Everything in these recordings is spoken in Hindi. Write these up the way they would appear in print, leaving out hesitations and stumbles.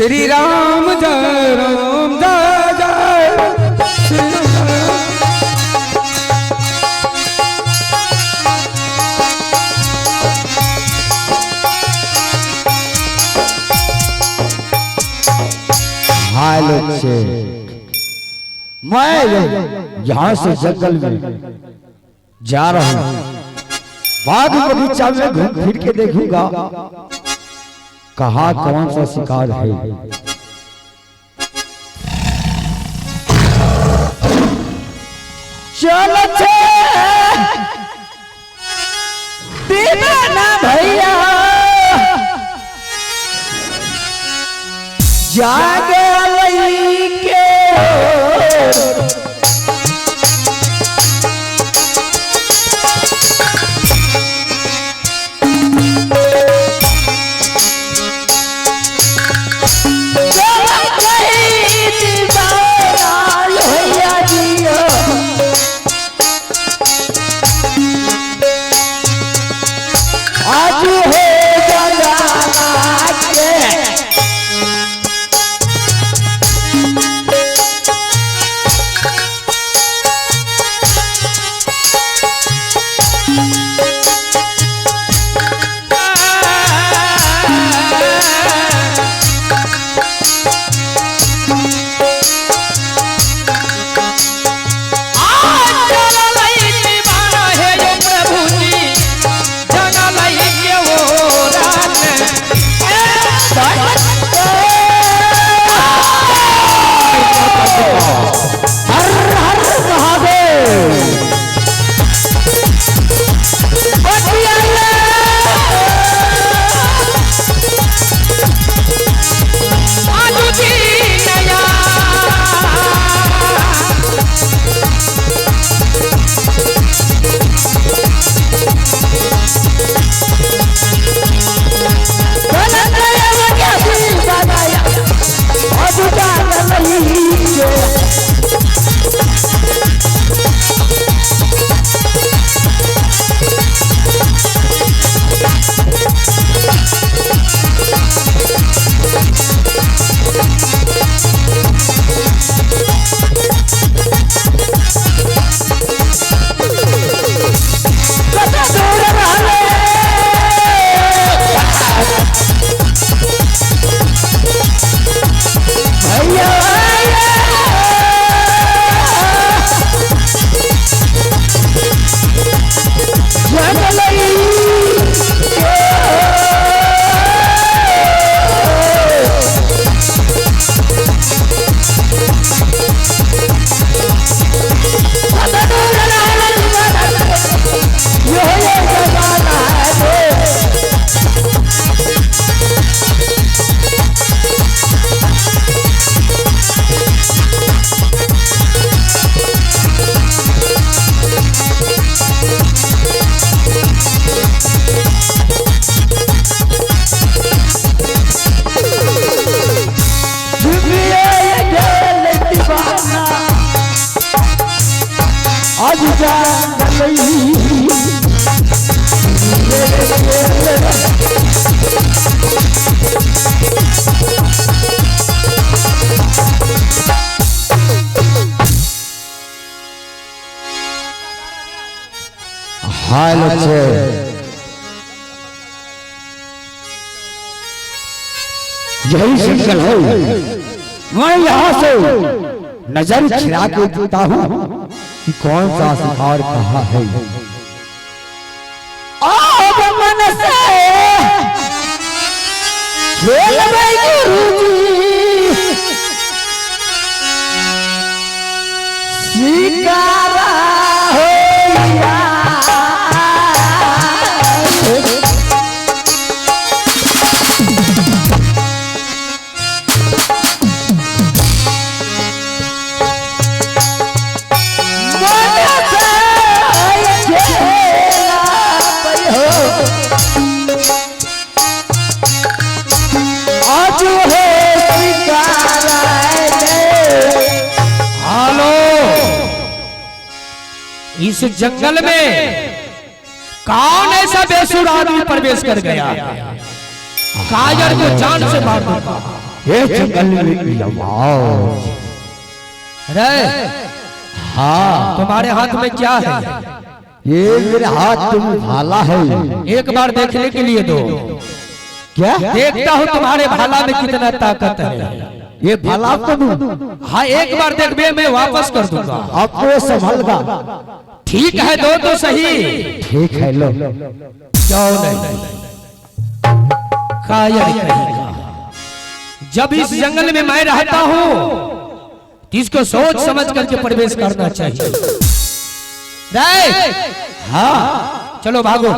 श्री राम जय राम जय जय श्री राम। हाय लोग से मैं यहाँ से जंगल में जा रहा हूँ, बाग बगीचा में घूम फिर के देखूंगा कहाँ कौन सा शिकार है। चलो ना भैया जागे के हाय बच्चे यही जंगल है, मैं यहाँ से नजर खिला के देखता हूँ कि कौन सा शिकार कहाँ है। मन से शिकारा इस जंगल में कौन ऐसा बेसुरा आदमी प्रवेश कर गया, कायर को जान से मार दूंगा। ये जंगल में आवाज। रे हाँ तुम्हारे हाथ में क्या है? ये मेरे हाथ में भाला है। एक बार देखने के लिए दो। क्या देखता हूँ तुम्हारे भाला में कितना ताकत है। ये भाला आपको दूं? हाँ एक बार देख, मैं वापस कर दूंगा। आपको संभलगा। ठीक है दो तो सही। ठीक है लो। क्यों नहीं? कायर कहेगा। जब इस जंगल में मैं रहता हूँ इसको सोच समझ करके प्रवेश करना चाहिए। हाँ चलो भागो।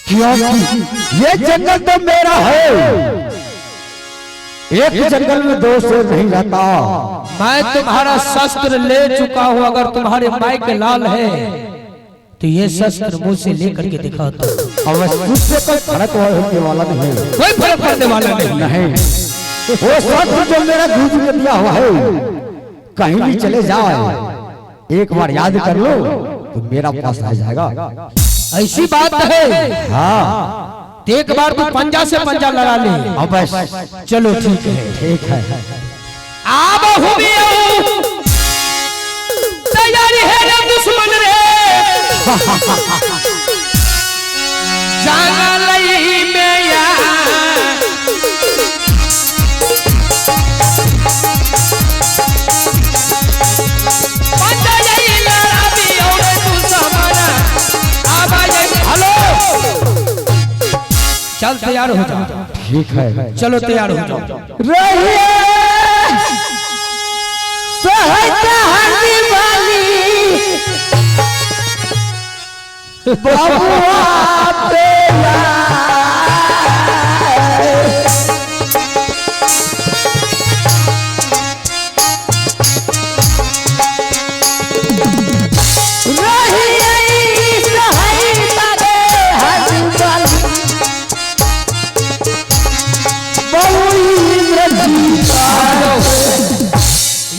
क्योंकि ये जंगल तो मेरा है। एक जंगल में दो शेर नहीं रहता। मैं तुम्हारा शस्त्र ले चुका हूँ। अगर तुम्हारे माई के लाल है तो ये शस्त्र मुझसे लेकर के दिखाता। अब उससे कोई फर्क होने वाला नहीं। कोई फर्क पड़ने वाला नहीं। वो शस्त्र जो मेरा दूध में दिया हुआ है कहीं भी चले जाओ एक बार याद कर लो तो मेरा पास आ जाएगा। ऐसी बात है। हाँ एक बार तू पंजा से पंजा लड़ा ले। अब चलो ठीक है। ठीक है आब तैयारी है रे दुश्मन रे। जाना लई में या चल तैयार हो जाओ। ठीक है चलो तैयार हो जाओ। रहिए सहकहानी वाली बबुआ तेरा।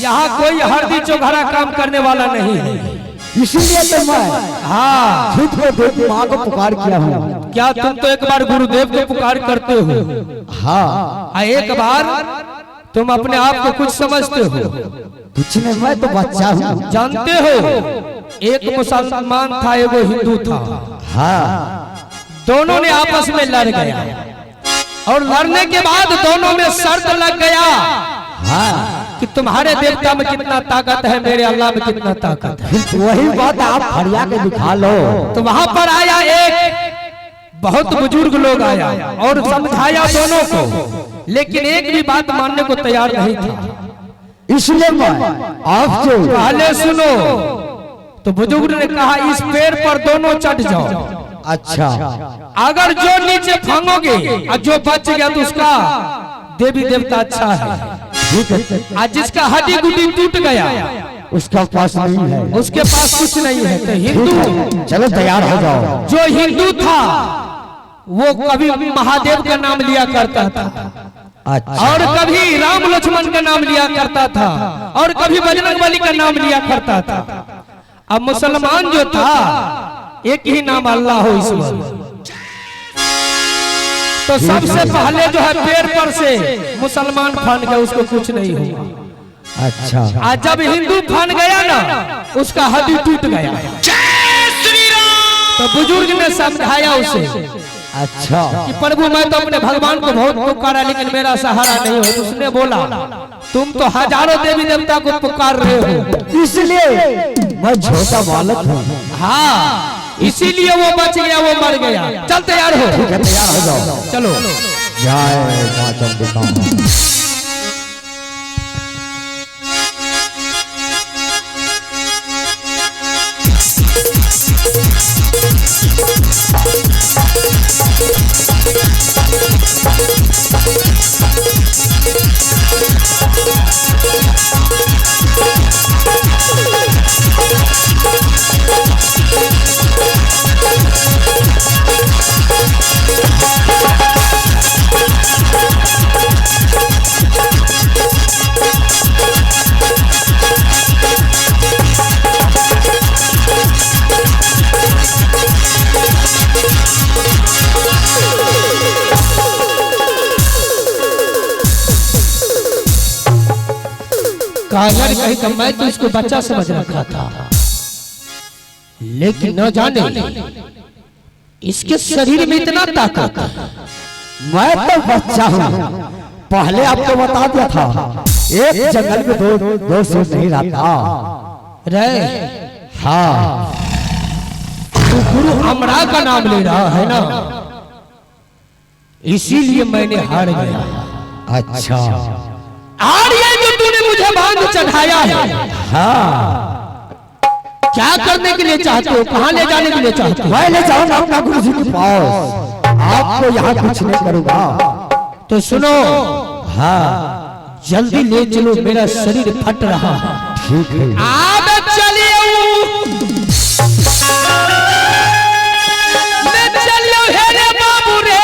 यहाँ कोई हरदी चौघरा काम करने वाला नहीं है। इसीलिए तो मैं हाँ खुद को देव माँ को पुकार किया हूँ। क्या तुम तो एक बार गुरुदेव को पुकार करते हो? हाँ एक बार तुम अपने आप को कुछ समझते हो? कुछ नहीं, मैं तो बच्चा हूँ। जानते हो एक मुसलमान था एक हिंदू था। हाँ दोनों ने आपस में लड़ गया और लड़ने के बाद दोनों में शर्त लग गया हाँ कि तुम्हारे देवता में कितना ताकत है, मेरे अल्लाह में कितना ताकत है। वही बात आप फरिया के दिखा लो। तो वहां पर आया एक बहुत बुजुर्ग लोग आया और समझाया दोनों को, लेकिन एक भी बात मानने को तैयार नहीं था। इसलिए मैं आपसे पहले सुनो। तो बुजुर्ग ने कहा इस पेड़ पर दोनों चढ़ जाओ। अच्छा अगर जो नीचे फांगोगे और जो बच गया तो उसका देवी देवता अच्छा है। आज जिसका हड्डी गुड्डी टूट गया उसका पास नहीं है, उसके पास कुछ नहीं है। तो हिंदू चलो तैयार हो जाओ। जो हिंदू था वो कभी महादेव का नाम लिया करता था। अच्छा। और कभी राम लक्ष्मण का नाम लिया करता था और कभी बजरंगबली का नाम लिया करता था। अब मुसलमान जो था एक ही नाम अल्लाह हो ईश्वर। तो सबसे पहले जो है पेड़ पर से मुसलमान फान गया, उसको कुछ नहीं हुआ। अच्छा आज जब हिंदू फान गया ना उसका हड्डी टूट गया। तो बुजुर्ग ने समझाया उसे अच्छा कि प्रभु मैं तो अपने भगवान को बहुत पुकारा लेकिन मेरा सहारा नहीं हो। उसने बोला तुम तो हजारों देवी देवता को पुकार रहे हो, इसलिए मैं छोटा बालक हूँ। हाँ इसीलिए वो बच गया, वो मर गया। चल तैयार हो। तैयार हो जाओ। चलो जय मां चंडिका। कायर कहीं तो मैं तो इसको बच्चा समझ रखा था, लेकिन न जाने इसके शरीर में इतना ताकत। मैं तो बच्चा हूँ, पहले आपको बता दिया था एक जंगल में दो सौ नहीं रहता रे। हाँ, तू गुरु अमरा का नाम ले रहा है ना, इसीलिए मैंने हार गया। अच्छा, और ये जो तूने मुझे बांध चढ़ाया है, हाँ, क्या करने के लिए चाहते हो, कहाँ ले जाने के लिए चाहते हो? मैं ले जाऊंगा अपना गुरु जी के पास, आपको यहाँ कुछ नहीं करूंगा। तो सुनो, हाँ, जल्दी ले चलो, मेरा शरीर फट रहा है। ठीक है, आदत चलिए मैं चलियो हे रे बाबू रे।